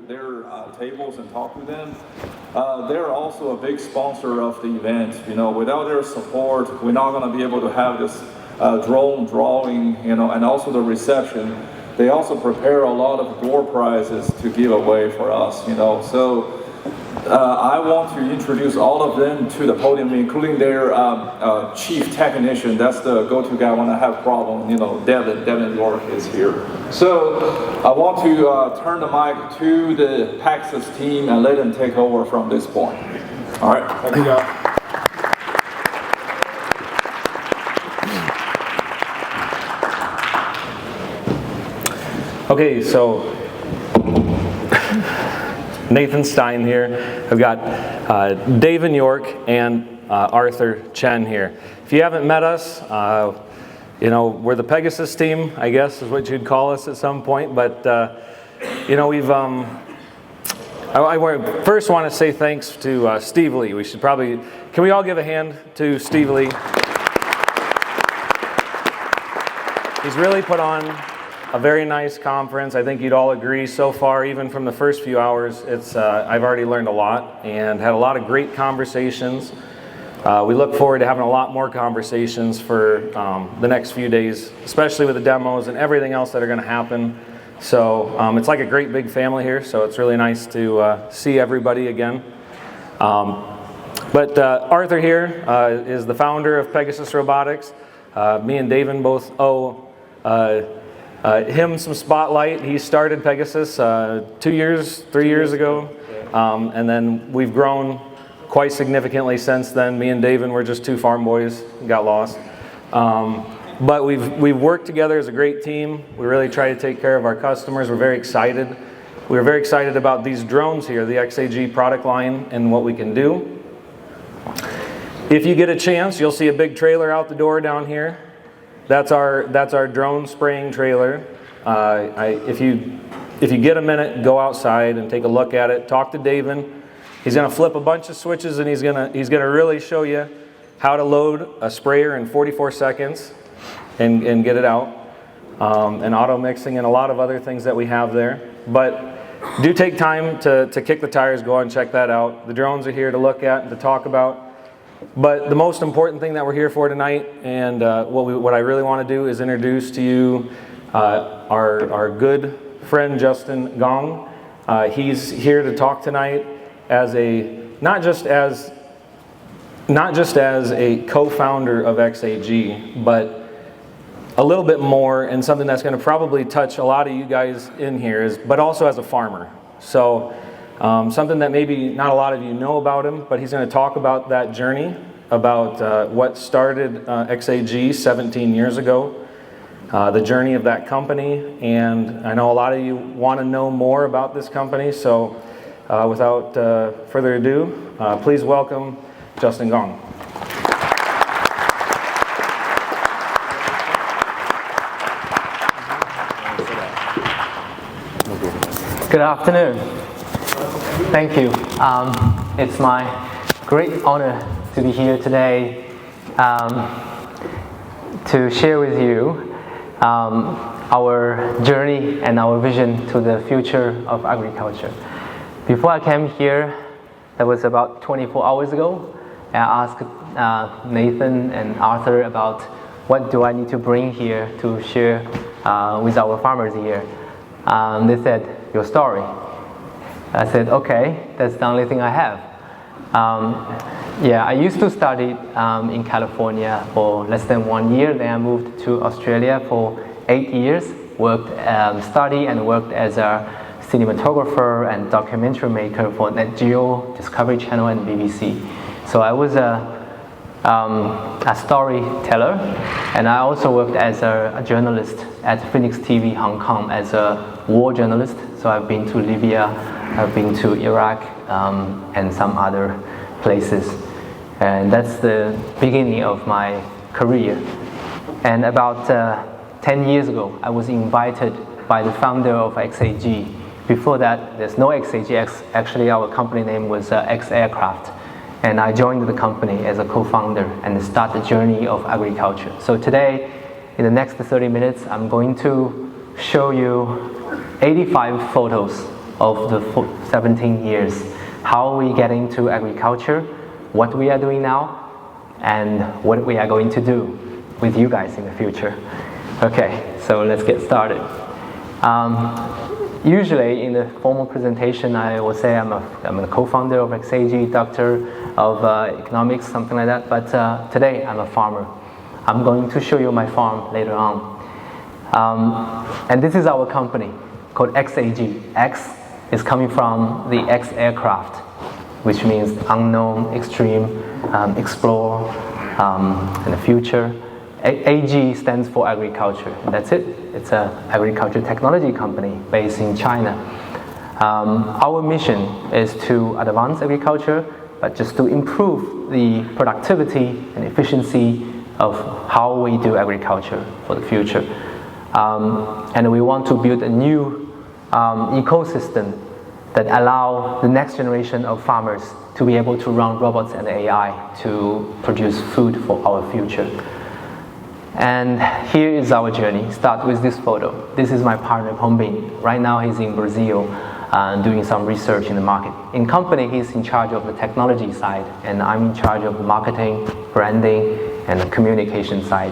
their tables and talk to them. They're also a big sponsor of the event. You know, without their support, we're not going to be able to have this drone drawing, you know, and also the reception. They also prepare a lot of door prizes to give away for us, you know. So I want to introduce all of them to the podium, including their chief technician. That's the go-to guy when I have problems. You know, Devin York is here. So I want to turn the mic to the Pegasus team and let them take over from this point. All right, thank you guys. Okay, so Nathan Stein here. I've got Dave in York and Arthur Chen here. If you haven't met us, you know, we're the Pegasus team, I guess is what you'd call us at some point. But you know, we've I first want to say thanks to Steve Lee. We should probably, can we all give a hand to Steve Lee? He's really put on a very nice conference. I think you'd all agree so far, even from the first few hours, it's I've already learned a lot and had a lot of great conversations. We look forward to having a lot more conversations for the next few days, especially with the demos and everything else that are going to happen. So it's like a great big family here, so it's really nice to see everybody again. But Arthur here is the founder of Pegasus Robotics. Me and David both owe him some spotlight. He started Pegasus 3 years ago, and then we've grown quite significantly since then. Me and David were just two farm boys, got lost. But we've worked together as a great team. We really try to take care of our customers. We're very excited. We're very excited about these drones here, the XAG product line, and what we can do. If you get a chance, you'll see a big trailer out the door down here. That's our drone spraying trailer. If you get a minute, go outside and take a look at it. Talk to David. He's going to flip a bunch of switches and he's going to really show you how to load a sprayer in 44 seconds and get it out. And auto mixing and a lot of other things that we have there. But do take time to kick the tires. Go out and check that out. The drones are here to look at and to talk about. But the most important thing that we're here for tonight, and what I really want to do is introduce to you our good friend Justin Gong. He's here to talk tonight as not just as a co-founder of XAG, but a little bit more, and something that's going to probably touch a lot of you guys in here, but also as a farmer. So something that maybe not a lot of you know about him, but he's going to talk about that journey, about what started XAG 17 years ago, the journey of that company, and I know a lot of you want to know more about this company, so without further ado, please welcome Justin Gong. Good afternoon. Thank you. It's my great honor to be here today to share with you our journey and our vision to the future of agriculture. Before I came here, that was about 24 hours ago, I asked Nathan and Arthur about what do I need to bring here to share with our farmers here. They said, your story. I said, okay, that's the only thing I have. Yeah, I used to study in California for less than 1 year. Then I moved to Australia for 8 years, studied and worked as a cinematographer and documentary maker for Nat Geo, Discovery Channel, and BBC. So I was a storyteller, and I also worked as a journalist at Phoenix TV Hong Kong as a war journalist. So I've been to Libya, I've been to Iraq, and some other places. And that's the beginning of my career. And about 10 years ago, I was invited by the founder of XAG. Before that, there's no XAG. Actually, our company name was X Aircraft. And I joined the company as a co-founder and start the journey of agriculture. So today, in the next 30 minutes, I'm going to show you 85 photos of the 17 years. How we get into agriculture, what we are doing now, and what we are going to do with you guys in the future. Okay, so let's get started. Usually in the formal presentation, I will say I'm a co-founder of XAG, doctor of economics, something like that, but today I'm a farmer. I'm going to show you my farm later on. And this is our company called XAG. X is coming from the X aircraft, which means unknown, extreme, explore, in the future. AG stands for agriculture. That's it. It's an agriculture technology company based in China. Our mission is to advance agriculture, but just to improve the productivity and efficiency of how we do agriculture for the future. And we want to build a new ecosystem that allow the next generation of farmers to be able to run robots and AI to produce food for our future. And here is our journey. Start with this photo. This is my partner, Pombin. Right now he's in Brazil doing some research in the market. In company, he's in charge of the technology side, and I'm in charge of the marketing, branding, and the communication side.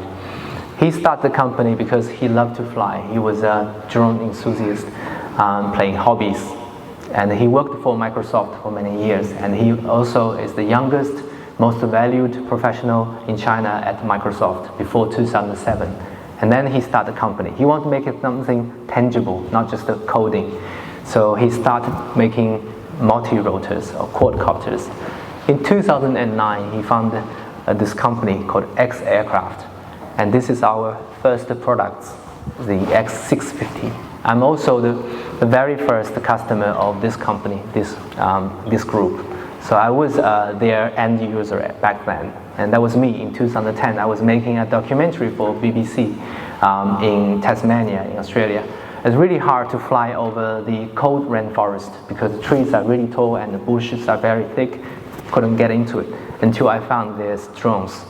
He started the company because he loved to fly. He was a drone enthusiast, playing hobbies. And he worked for Microsoft for many years. And he also is the youngest, most valued professional in China at Microsoft before 2007. And then he started the company. He wanted to make it something tangible, not just the coding. So he started making multi-rotors or quadcopters. In 2009, he founded this company called X Aircraft. And this is our first product, the X650. I'm also the very first customer of this company, this group. So I was their end user back then, and that was me in 2010. I was making a documentary for BBC in Tasmania, in Australia. It's really hard to fly over the cold rainforest because the trees are really tall and the bushes are very thick. Couldn't get into it until I found these drones.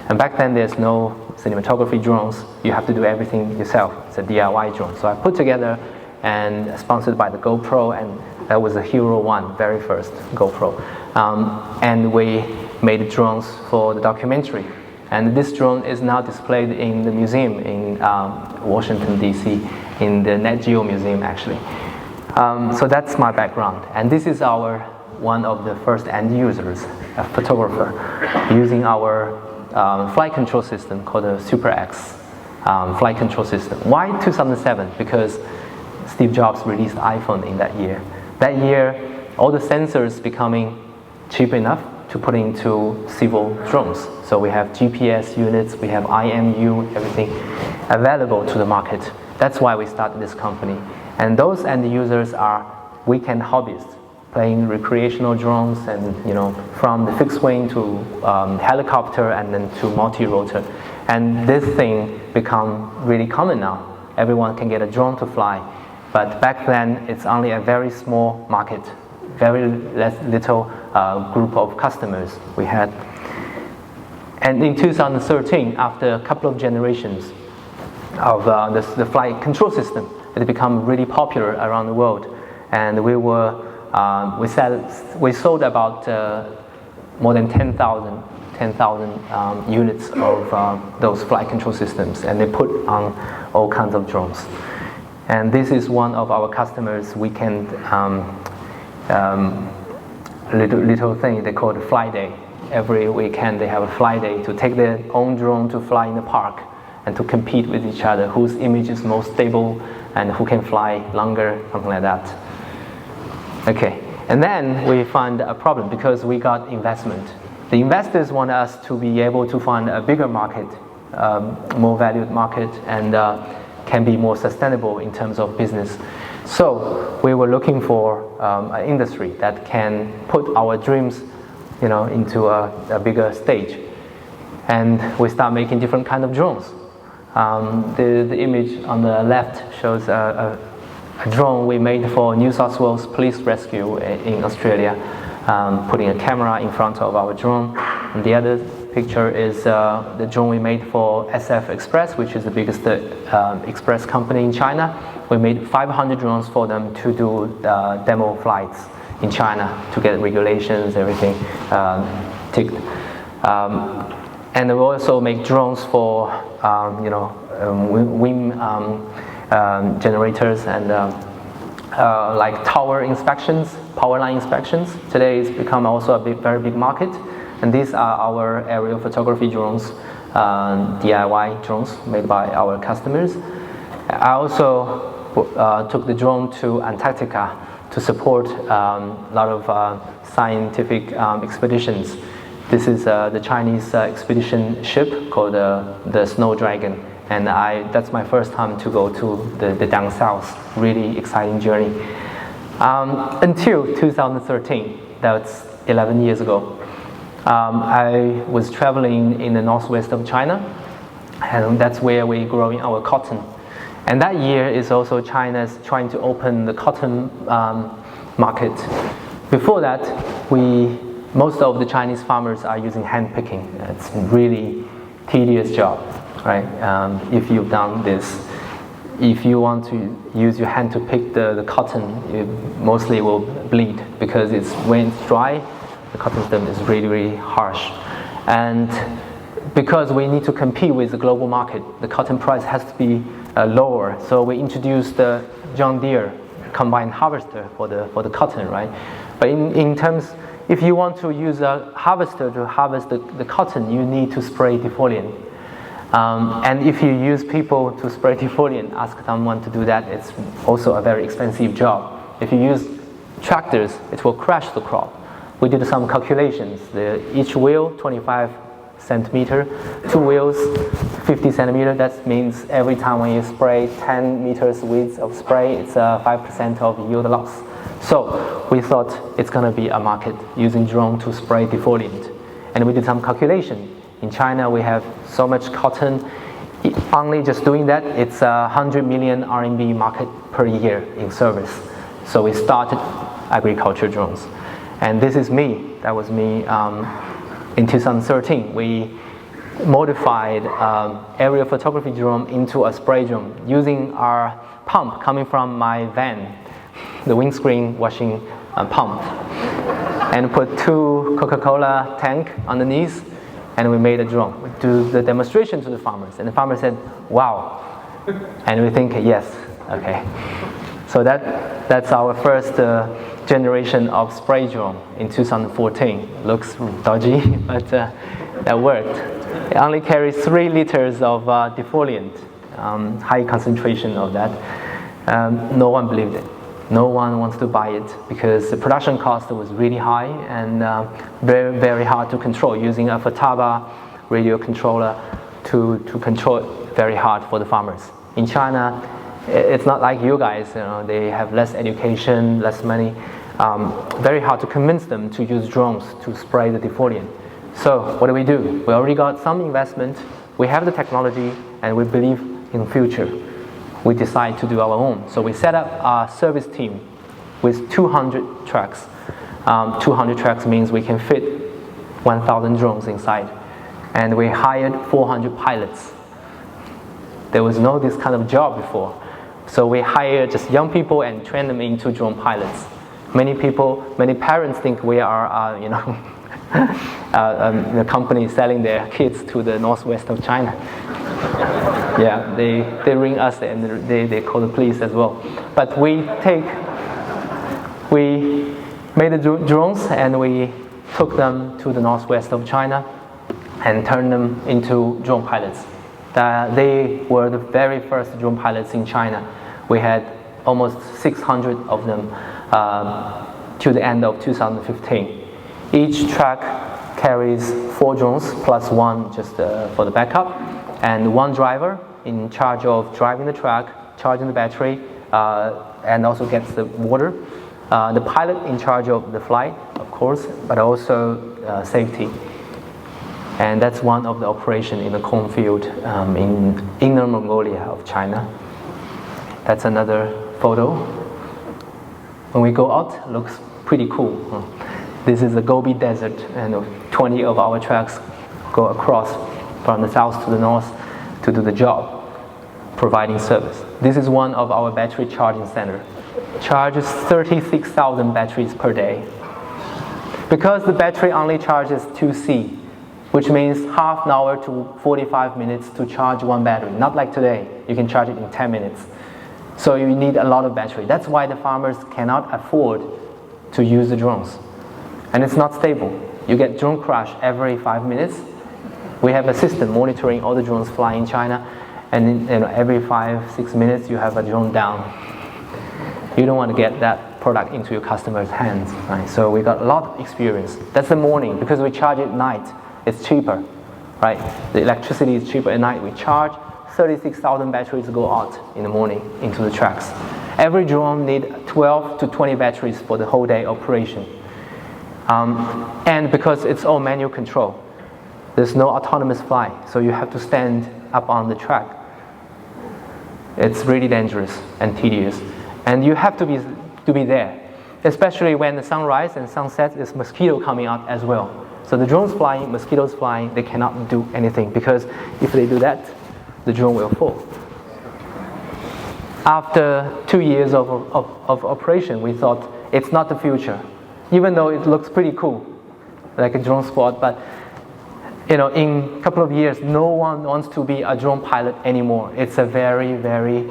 And back then there's no cinematography drones. You have to do everything yourself. It's a DIY drone. So I put together and sponsored by the GoPro, and that was the Hero 1, very first GoPro. And we made drones for the documentary. And this drone is now displayed in the museum in Washington, D.C., in the Nat Geo Museum, actually. So that's my background. And this is one of the first end users, a photographer, using our flight control system called the Super X flight control system. Why 2007? Because Steve Jobs released iPhone in that year. That year, all the sensors becoming cheap enough to put into civil drones. So we have GPS units, we have IMU, everything available to the market. That's why we started this company. And those end users are weekend hobbyists, playing recreational drones, and from the fixed wing to helicopter and then to multi-rotor. And this thing become really common now. Everyone can get a drone to fly. But back then, it's only a very small market, very little group of customers we had. And in 2013, after a couple of generations of the flight control system, it became really popular around the world. And we sold about more than 10,000 units of those flight control systems, and they put on all kinds of drones. And this is one of our customers' weekend little thing they call it Fly Day. Every weekend they have a fly day to take their own drone to fly in the park and to compete with each other, whose image is most stable and who can fly longer, something like that. Okay, and then we find a problem because we got investment. The investors want us to be able to find a bigger market, more valued market, and can be more sustainable in terms of business. So we were looking for an industry that can put our dreams, into a bigger stage. And we start making different kind of drones. The image on the left shows a drone we made for New South Wales Police Rescue in Australia, putting a camera in front of our drone. And the other picture is the drone we made for SF Express, which is the biggest express company in China. We made 500 drones for them to do demo flights in China to get regulations, everything ticked. And we also make drones for wind generators and like tower inspections, power line inspections. Today it's become also a very big market. And these are our aerial photography drones, DIY drones made by our customers. I also took the drone to Antarctica to support a lot of scientific expeditions. This is the Chinese expedition ship called the Snow Dragon. And that's my first time to go to the down south. Really exciting journey. Until 2013, that's 11 years ago. I was traveling in the northwest of China, and that's where we're growing our cotton. And that year is also China's trying to open the cotton market. Before that, most of the Chinese farmers are using hand picking. It's a really tedious job, right? If you've done this, if you want to use your hand to pick the cotton, it mostly will bleed because when it's dry, the cotton stem is really, really harsh. And because we need to compete with the global market, the cotton price has to be lower. So we introduced the John Deere combined harvester for the cotton, right? But in terms, if you want to use a harvester to harvest the cotton, you need to spray defoliant. And if you use people to spray defoliant, ask someone to do that, it's also a very expensive job. If you use tractors, it will crash the crop. We did some calculations. Each wheel, 25 centimeter, 2 wheels, 50 centimeter. That means every time when you spray 10 meters width of spray, it's 5% of yield loss. So we thought it's going to be a market using drone to spray defoliant. And we did some calculation. In China, we have so much cotton. Only just doing that, it's 100 million RMB market per year in service. So we started agriculture drones. And this is me. That was me in 2013. We modified aerial photography drone into a spray drone using our pump coming from my van, the windscreen washing pump, and put 2 Coca-Cola tank underneath, and we made a drone. We do the demonstration to the farmers, and the farmer said, "Wow," and we think, "Yes, okay." So that's our first generation of spray drone in 2014. Looks dodgy, but that worked. It only carries 3 liters of defoliant, high concentration of that. No one believed it. No one wants to buy it because the production cost was really high and very, very hard to control. Using a Futaba radio controller to control it, very hard for the farmers. In China, it's not like you guys, they have less education, less money. Very hard to convince them to use drones to spray the defoliant. So what do? We already got some investment, we have the technology, and we believe in the future. We decide to do our own. So we set up a service team with 200 trucks. 200 trucks means we can fit 1,000 drones inside. And we hired 400 pilots. There was no this kind of job before. So we hired just young people and train them into drone pilots. Many parents think we are, the company selling their kids to the northwest of China. Yeah, they ring us and they call the police as well. But we made the drones and we took them to the northwest of China and turned them into drone pilots. They were the very first drone pilots in China. We had almost 600 of them to the end of 2015. Each truck carries 4 drones plus 1 just for the backup, and 1 driver in charge of driving the truck, charging the battery, and also gets the water. The pilot in charge of the flight, of course, but also safety. And that's one of the operations in the cornfield in Inner Mongolia of China. That's another photo. When we go out, it looks pretty cool. This is the Gobi Desert, and 20 of our trucks go across from the south to the north to do the job, providing service. This is one of our battery charging center. Charges 36,000 batteries per day. Because the battery only charges 2C, which means half an hour to 45 minutes to charge one battery. Not like today, you can charge it in 10 minutes. So you need a lot of battery. That's why the farmers cannot afford to use the drones. And it's not stable. You get drone crash every 5 minutes. We have a system monitoring all the drones flying in China, and every 5-6 minutes you have a drone down. You don't want to get that product into your customer's hands, right? So we got a lot of experience. That's the morning, because we charge it at night. It's cheaper, right? The electricity is cheaper at night. We charge 36,000 batteries go out in the morning into the tracks. Every drone needs 12 to 20 batteries for the whole day operation. And because it's all manual control, there's no autonomous fly, so you have to stand up on the track. It's really dangerous and tedious. And you have to be there, especially when the sunrise and sunset is mosquito coming out as well. So the drones flying, mosquitoes flying, they cannot do anything, because if they do that, the drone will fall. After 2 years of operation, we thought it's not the future, even though it looks pretty cool, like a drone spot. But in a couple of years, no one wants to be a drone pilot anymore. It's a very, very,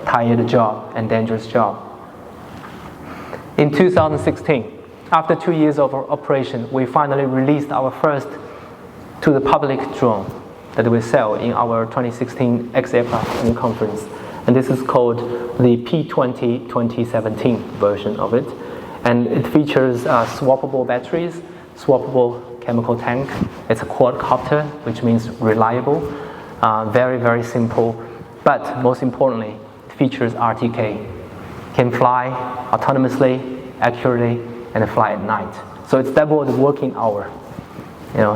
tired job and dangerous job. In 2016, after 2 years of operation, we finally released our first to the public drone that we sell in our 2016 XAG conference. And this is called the P20 2017 version of it. And it features swappable batteries, swappable chemical tank. It's a quadcopter, which means reliable, very, very simple. But most importantly, it features RTK. Can fly autonomously, accurately, and fly at night. So it's double the working hour.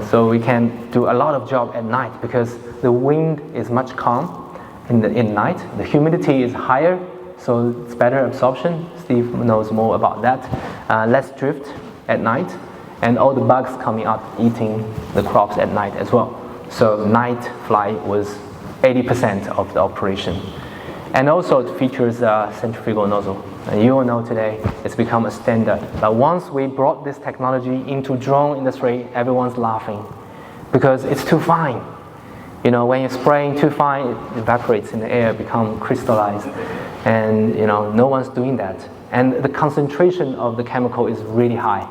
So we can do a lot of job at night, because the wind is much calm in night. The humidity is higher, so it's better absorption. Steve knows more about that. Less drift at night, and all the bugs coming out eating the crops at night as well. So night flight was 80% of the operation. And also it features a centrifugal nozzle. And you all know today it's become a standard. But once we brought this technology into drone industry, everyone's laughing, because it's too fine. When you're spraying too fine, it evaporates in the air, become crystallized. And no one's doing that. And the concentration of the chemical is really high.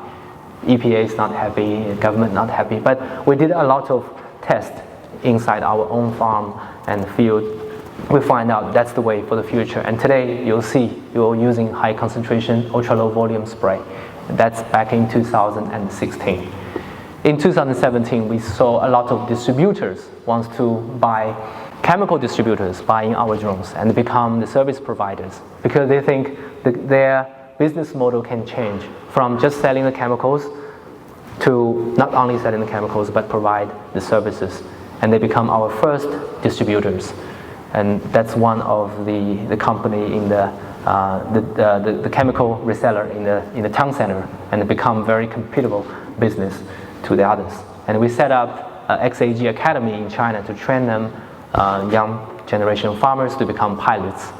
EPA is not happy, government not happy. But we did a lot of tests inside our own farm and field. We find out that's the way for the future. And today you'll see you're using high concentration, ultra low volume spray. That's back in 2016. In 2017, we saw a lot of distributors wants to buy, chemical distributors buying our drones and become the service providers, because they think their business model can change from just selling the chemicals to not only selling the chemicals but provide the services. And they become our first distributors. And that's one of the company in the chemical reseller in the town center, and it become very compatible business to the others. And we set up XAG Academy in China to train them young generation farmers to become pilots.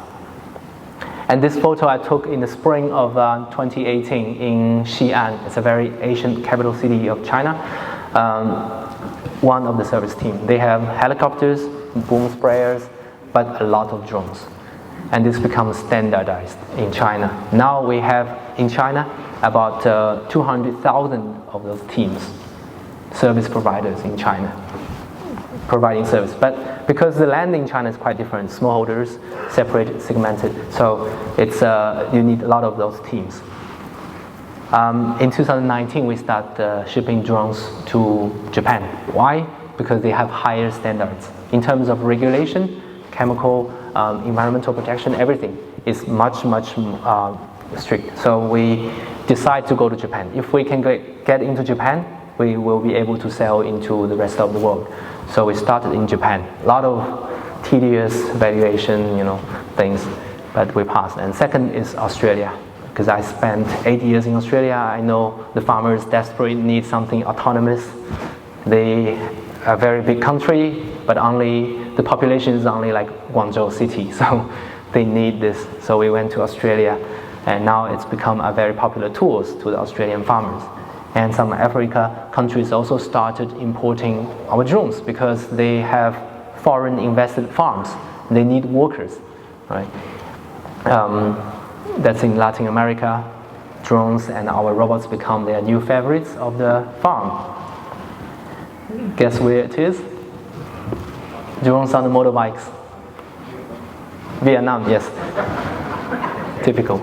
And this photo I took in the spring of 2018 in Xi'an. It's a very ancient capital city of China. One of the service team. They have helicopters, boom sprayers, but a lot of drones. And this becomes standardized in China. Now we have in China about 200,000 of those teams, service providers in China, providing service. But because the land in China is quite different, smallholders, separated, segmented, so it's you need a lot of those teams. In 2019, we start shipping drones to Japan. Why? Because they have higher standards in terms of regulation, chemical, environmental protection, everything is much strict. So we decide to go to Japan. If we can get into Japan, we will be able to sell into the rest of the world. So we started in Japan. A lot of tedious valuation, things, but we passed. And second is Australia, because I spent 8 years in Australia. I know the farmers desperately need something autonomous They are a very big country, but the population is only like Guangzhou city, so they need this. So we went to Australia, and now it's become a very popular tool to the Australian farmers. And some Africa countries also started importing our drones because they have foreign invested farms. They need workers, right? That's in Latin America. Drones and our robots become their new favorites of the farm. Guess where it is? Drones on the motorbikes. Vietnam, yes. Typical.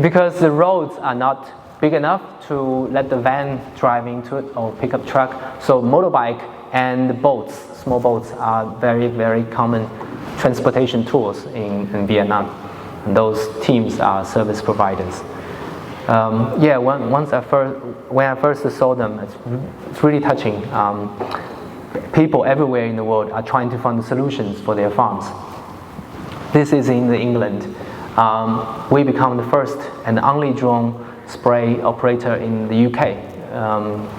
Because the roads are not big enough to let the van drive into it or pickup truck. So motorbike and boats, small boats, are very, very common transportation tools in Vietnam. And those teams are service providers. When I first saw them, it's really touching. People everywhere in the world are trying to find solutions for their farms. This is in England. We become the first and only drone spray operator in the UK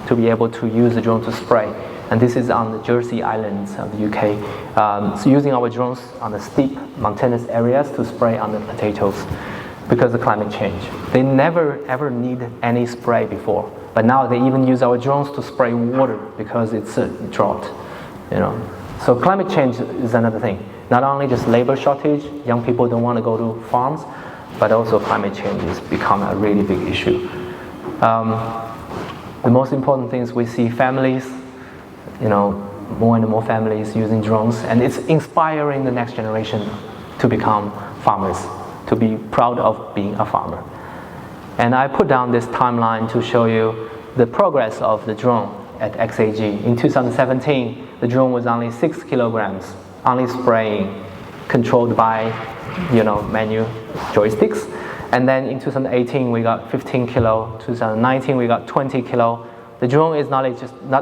to be able to use the drone to spray. And this is on the Jersey Islands of the UK. So using our drones on the steep mountainous areas to spray on the potatoes because of climate change. They never ever need any spray before, but now they even use our drones to spray water because it's a drought, you know. So climate change is another thing. Not only just labor shortage, young people don't want to go to farms, but also climate change has become a really big issue. The most important thing is we see families, you know, more and more families using drones, and it's inspiring the next generation to become farmers, to be proud of being a farmer. And I put down this timeline to show you the progress of the drone at XAG. In 2017, the drone was only 6 kilograms, only spraying, controlled by, you know, manual joysticks. And then in 2018, we got 15 kilo. 2019, we got 20 kilo. The drone is not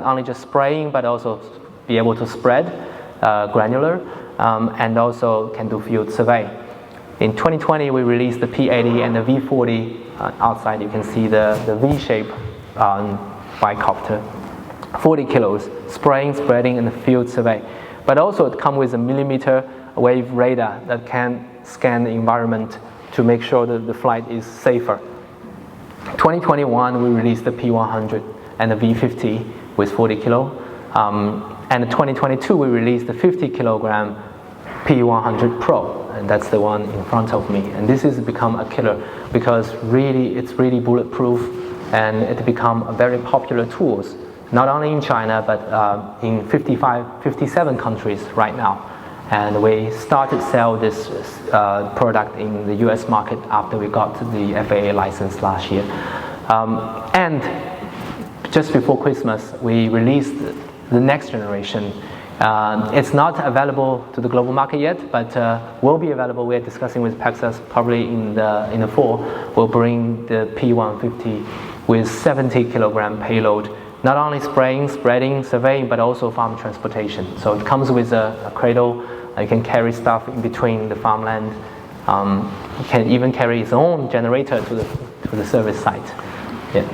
only just spraying, but also be able to spread, granular, and also can do field survey. In 2020, we released the P80 and the V40. Outside, you can see the V-shape bicopter, 40 kilos, spraying, spreading, and the field survey. But also, it comes with a millimeter wave radar that can scan the environment to make sure that the flight is safer. 2021, we released the P100 and the V50 with 40 kilo. And in 2022, we released the 50 kilogram P100 Pro, and that's the one in front of me. And this has become a killer because it's really bulletproof, and it become a very popular tool, not only in China, but in 57 countries right now. And we started sell this product in the US market after we got the FAA license last year. And just before Christmas, we released the next generation. It's not available to the global market yet, but will be available. We're discussing with Pegasus probably in the fall. We'll bring the P150 with 70 kilogram payload, not only spraying, spreading, surveying, but also farm transportation. So it comes with a cradle. You can carry stuff in between the farmland. It can even carry its own generator to the service site. Yeah.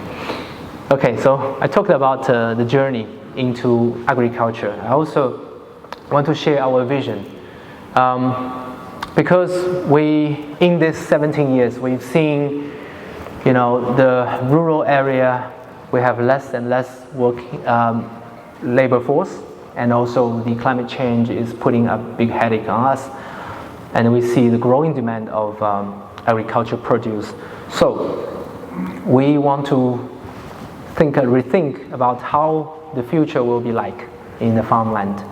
Okay, so I talked about the journey into agriculture. I also want to share our vision. Because in this 17 years, we've seen, you know, the rural area, we have less and less labor force, and also the climate change is putting a big headache on us. And we see the growing demand of agriculture produce. So we want to rethink about how the future will be like in the farmland.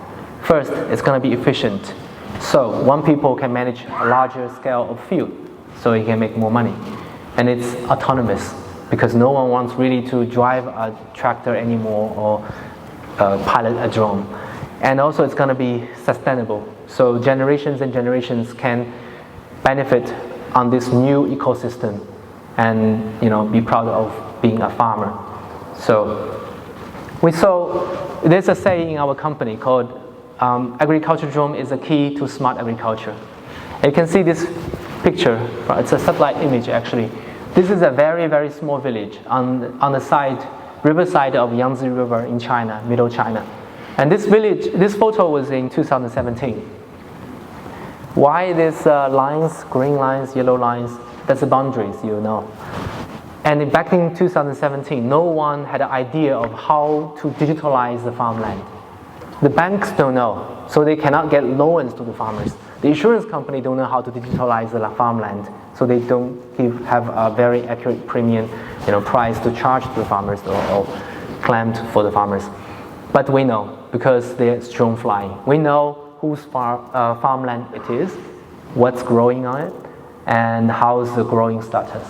First, it's going to be efficient. So one people can manage a larger scale of field, so he can make more money. And it's autonomous, because no one wants really to drive a tractor anymore or pilot a drone. And also it's going to be sustainable. So generations and generations can benefit on this new ecosystem and, you know, be proud of being a farmer. So there's a saying in our company called agriculture drone is a key to smart agriculture. You can see this picture. It's a satellite image actually. This is a very, very small village. On the side, riverside of Yangtze River in China, Middle China. And this village, this photo was in 2017. Why these lines, green lines, yellow lines? That's the boundaries, you know. And back in 2017, no one had an idea of how to digitalize the farmland. The banks don't know, so they cannot get loans to the farmers. The insurance company don't know how to digitalize the farmland, so they don't have a very accurate premium, price to charge to the farmers or claim for the farmers. But we know, because there's drone flying. We know whose farmland it is, what's growing on it, and how's the growing status.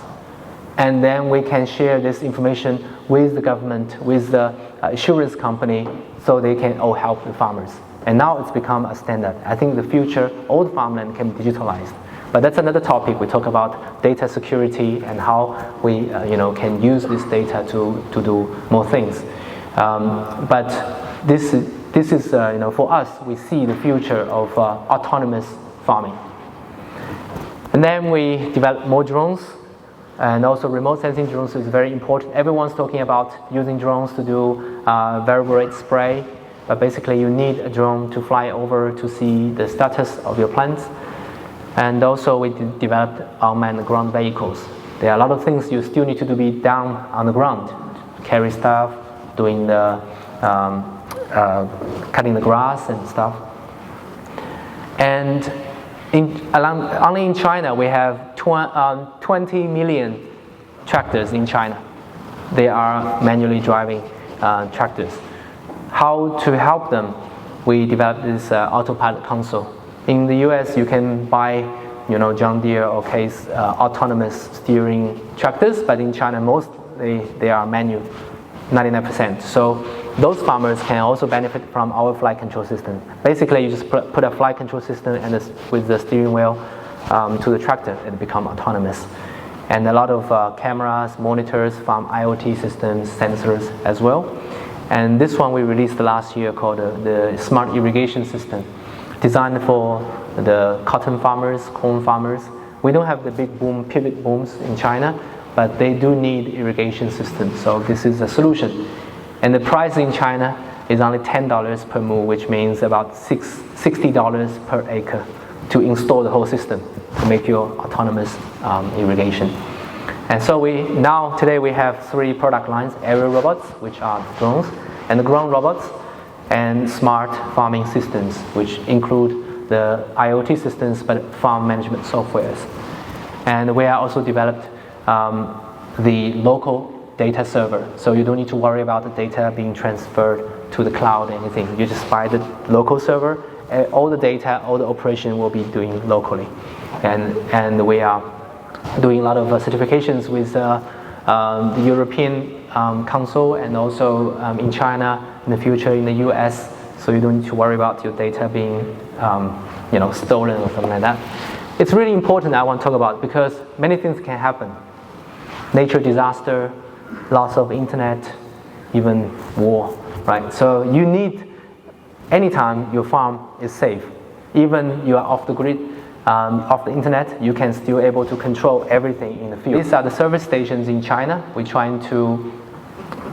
And then we can share this information with the government, with the insurance company, so they can all help the farmers. And now it's become a standard. I think in the future, all the farmland can be digitalized. But that's another topic. We talk about data security and how we can use this data to do more things. But this is for us, we see the future of autonomous farming. And then we develop more drones, and also remote sensing drones is very important. Everyone's talking about using drones to do variable rate spray, but basically you need a drone to fly over to see the status of your plants. And also we developed unmanned ground vehicles. There are a lot of things you still need to be down on the ground, carry stuff, doing the cutting the grass and stuff. And only in China we have 20 million tractors in China. They are manually driving tractors. How to help them? We developed this autopilot console. In the US, you can buy, John Deere or Case autonomous steering tractors, but in China, most they are manual, 99%. So those farmers can also benefit from our flight control system. Basically, you just put a flight control system and with the steering wheel to the tractor, it becomes autonomous. And a lot of cameras, monitors, farm IoT systems, sensors as well. And this one we released last year called the Smart Irrigation System, designed for the cotton farmers, corn farmers. We don't have the big pivot booms in China, but they do need irrigation systems. So this is a solution. And the price in China is only $10 per mule, which means about $60 per acre to install the whole system to make your autonomous irrigation. And so today we have 3 product lines: aerial robots, which are drones, and the ground robots, and smart farming systems, which include the IoT systems, but farm management softwares. And we have also developed the local data server, so you don't need to worry about the data being transferred to the cloud or anything. You just buy the local server, all the data, all the operation will be doing locally. And we are doing a lot of certifications with the European Council, and also in China, in the future in the US, so you don't need to worry about your data being stolen or something like that. It's really important, I want to talk about, because many things can happen. Nature disaster, loss of internet, even war, right? So you need, anytime your farm is safe, even you are off the grid, off the internet, you can still able to control everything in the field. These are the service stations in China. We're trying to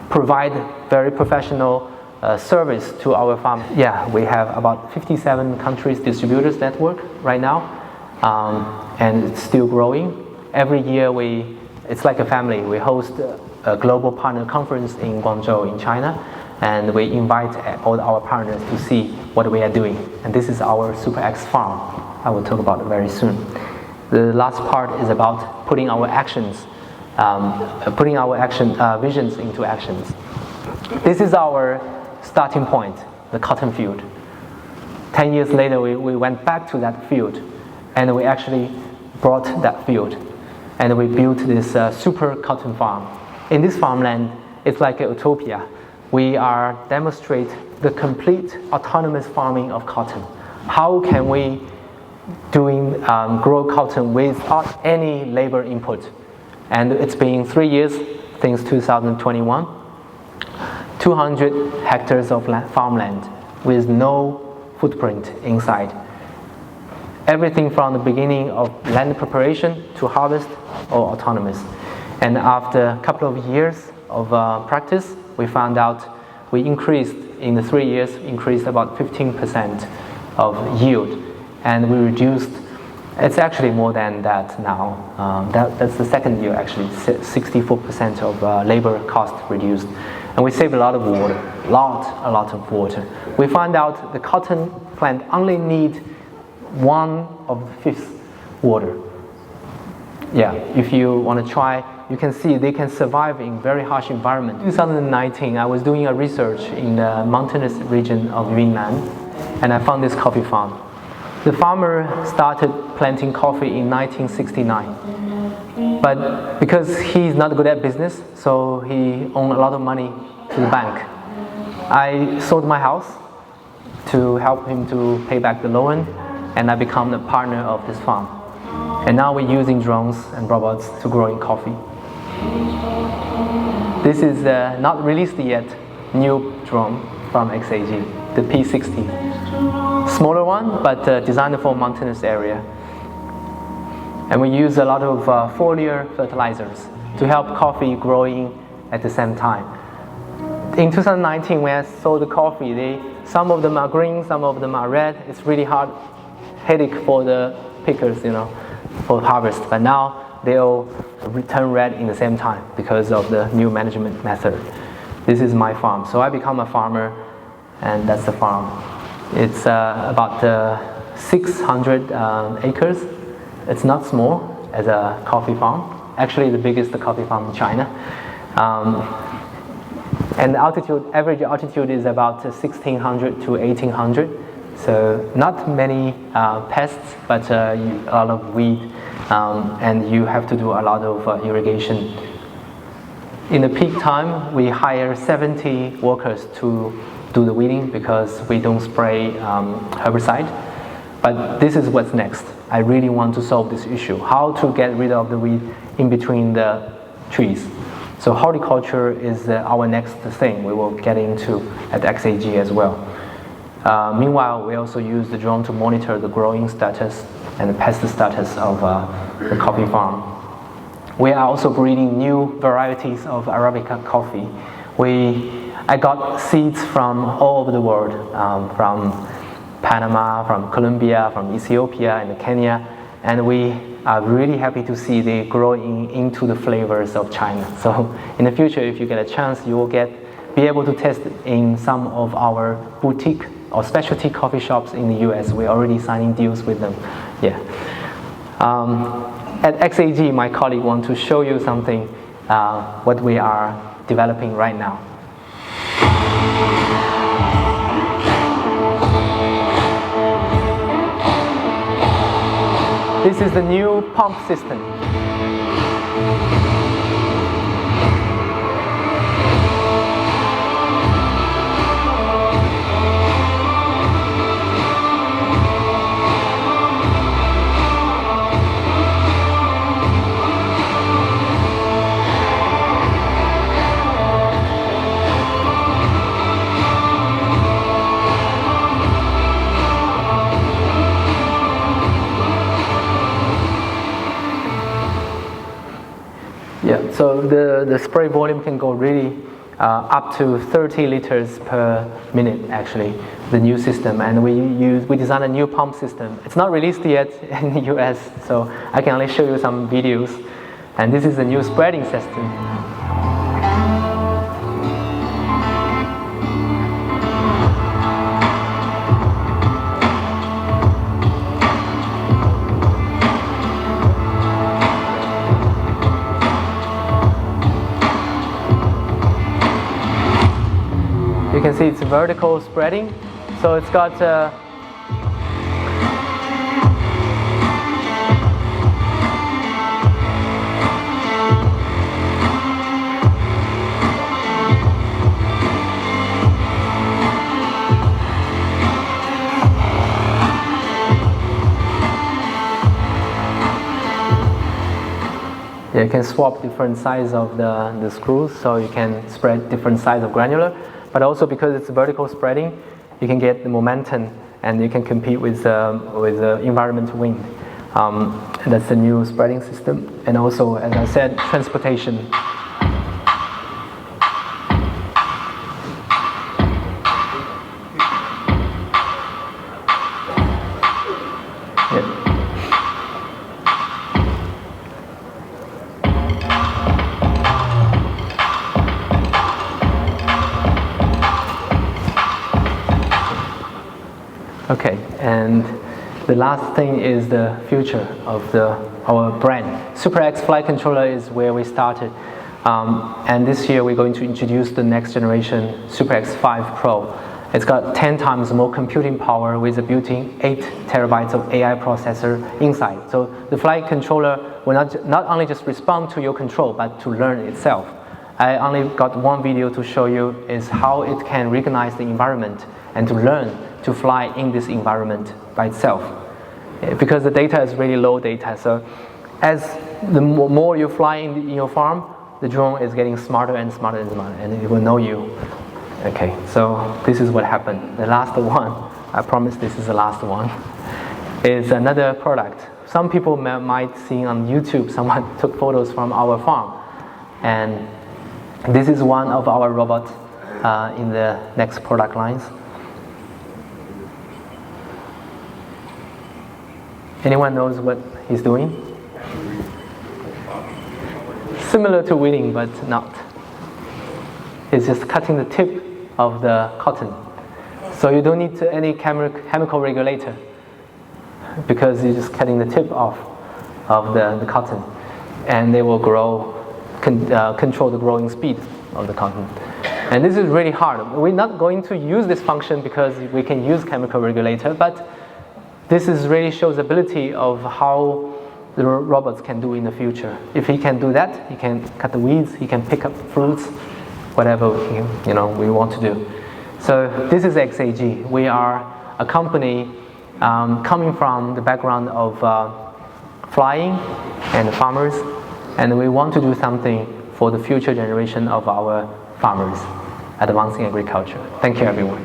provide very professional service to our farm. Yeah, we have about 57 countries distributors network right now, and it's still growing. Every year it's like a family. We host a global partner conference in Guangzhou in China, and we invite all our partners to see what we are doing. And this is our Super X farm. I will talk about it very soon. The last part is about putting our visions into actions. This is our starting point, the cotton field. 10 years later, we went back to that field, and we actually brought that field, and we built this super cotton farm. In this farmland, it's like a utopia. We are demonstrate the complete autonomous farming of cotton. How can we grow cotton without any labor input? And it's been 3 years since 2021. 200 hectares of farmland with no footprint inside. Everything from the beginning of land preparation to harvest, all autonomous. And after a couple of years of practice, we found out we increased, in the 3 years, increased about 15% of yield. And we reduced, it's actually more than that now. That's the second year actually, 64% of labor cost reduced. And we save a lot of water, a lot of water. We found out the cotton plant only need 1/5 water. Yeah, if you want to try, you can see they can survive in very harsh environment. In 2019, I was doing a research in the mountainous region of Yunnan, and I found this coffee farm. The farmer started planting coffee in 1969. But because he's not good at business, so he owed a lot of money to the bank. I sold my house to help him to pay back the loan, and I become the partner of this farm. And now we're using drones and robots to growing coffee. This is not released yet, new drone from XAG, the P60. Smaller one, but designed for mountainous area. And we use a lot of foliar fertilizers to help coffee growing at the same time. In 2019, when I sold the coffee, some of them are green, some of them are red. It's really hard headache for the pickers, for harvest. But now they all turn red in the same time because of the new management method. This is my farm. So I become a farmer, and that's the farm. It's about 600 acres. It's not small as a coffee farm. Actually, the biggest coffee farm in China. And the average altitude is about 1600 to 1800. So not many pests, but a lot of weed, and you have to do a lot of irrigation. In the peak time, we hire 70 workers to do the weeding because we don't spray herbicide. But this is what's next. I really want to solve this issue, how to get rid of the weed in between the trees. So horticulture is our next thing we will get into at XAG as well. Meanwhile, we also use the drone to monitor the growing status and the pest status of the coffee farm. We are also breeding new varieties of Arabica coffee. I got seeds from all over the world, from Panama, from Colombia, from Ethiopia, and Kenya, and we are really happy to see they growing into the flavors of China. So in the future, if you get a chance, you will be able to test it in some of our boutique or specialty coffee shops in the US. We're already signing deals with them. Yeah. At XAG, my colleague wants to show you something, what we are developing right now. This is the new pump system. Yeah, so the spray volume can go really up to 30 liters per minute, actually, the new system. And we designed a new pump system. It's not released yet in the US, so I can only show you some videos. And this is the new spreading system. You can see it's vertical spreading, so it's got yeah, you can swap different size of the screws, so you can spread different size of granular. But also because it's vertical spreading, you can get the momentum and you can compete with the environment wind. And that's the new spreading system. And also, as I said, transportation. Okay, and the last thing is the future of our brand. SuperX Flight Controller is where we started. And this year we're going to introduce the next generation SuperX 5 Pro. It's got 10 times more computing power with a built-in 8 terabytes of AI processor inside. So the flight controller will not only just respond to your control, but to learn itself. I only got one video to show you is how it can recognize the environment and to learn to fly in this environment by itself. Because the data is really low data, so as the more you fly in your farm, the drone is getting smarter and smarter and smarter, and it will know you. Okay, so this is what happened. The last one, I promise this is the last one, is another product. Some people might see on YouTube, someone took photos from our farm, and this is one of our robots in the next product lines. Anyone knows what he's doing? Similar to weeding, but not. It's just cutting the tip of the cotton. So you don't need any chemical regulator because you're just cutting the tip off of the cotton, and they will grow, control the growing speed of the cotton. And this is really hard. We're not going to use this function because we can use chemical regulator, but this is really shows ability of how the robots can do in the future. If he can do that, he can cut the weeds, he can pick up fruits, whatever we want to do. So this is XAG. We are a company coming from the background of flying and farmers, and we want to do something for the future generation of our farmers, advancing agriculture. Thank you, everyone.